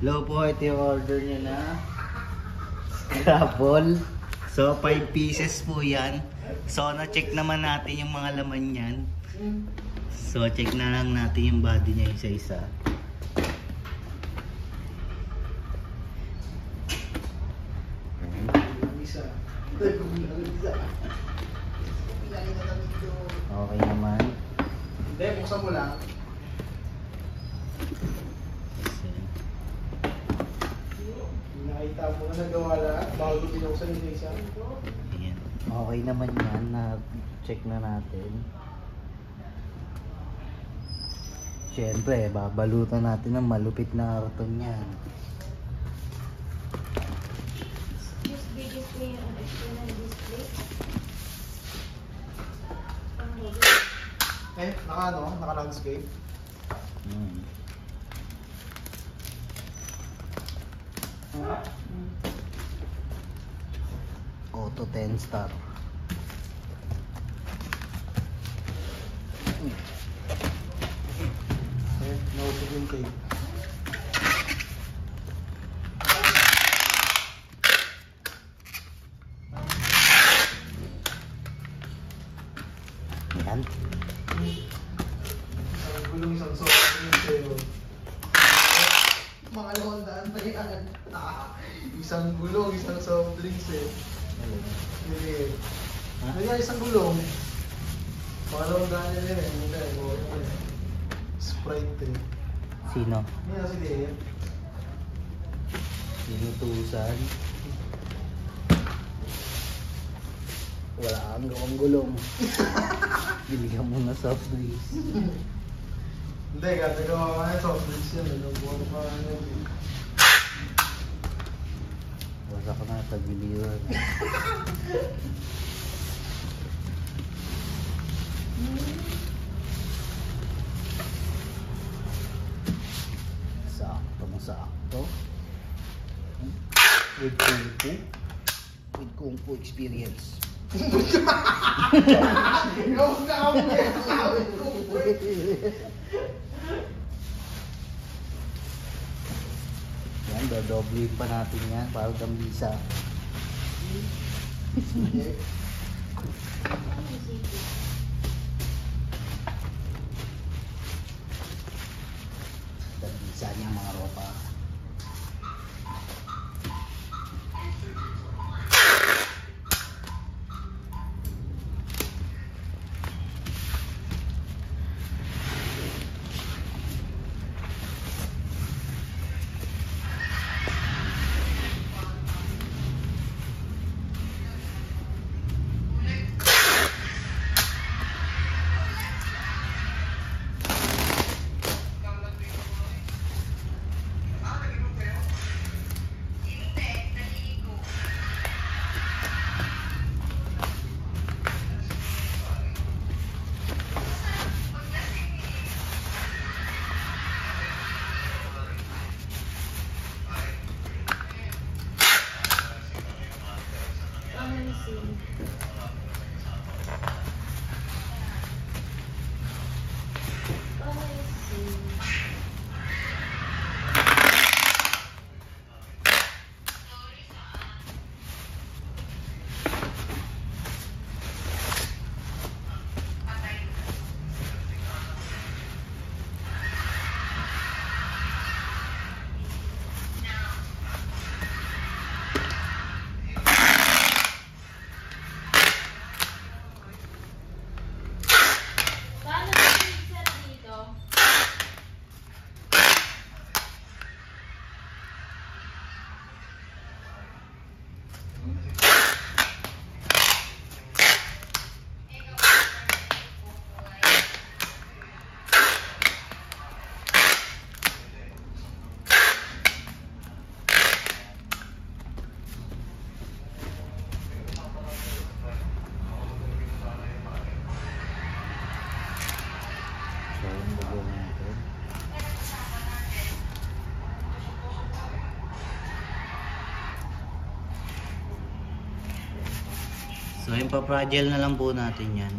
Hello po, ito yung order nyo na Scrabble. So 5 pieces po yan. So na-check naman natin yung mga laman yan. So check na lang natin yung body niya isa-isa. Okay naman. Hindi, buksan mo lang. Nakita mo na nagawa lahat bago binuksan yung isa. Ayan. Okay naman yan, na-check na natin. Siyempre, babalutan natin ng malupit na karton yan. USB display and external display. Naka-landscape. Auto 10 star. Nausog yung tape. Yan. Isang gulong, isang soft drinks sa'yo. Mga 200 na yan. Isang gulong, isang soft drinks eh. Hindi. Ano yan, isang gulong? Mga 200 na yan. Hindi. Sprite eh. Sino? Hindi na si Dave. Sinutusan. Wala kang gawang gulong. Binigyan mo na soft drinks. Hindi, gagawa ka na soft drinks yan. Nagbuwan pa ano yun. Wala ka na tagiliran. Sakto. With Kung Fu. With Kung Fu experience. Ikaw na ako Yan, dodoblin pa natin yan para gambisa. Gambisa niya mga ropa. So, yung pa-fragile na lang po natin yan.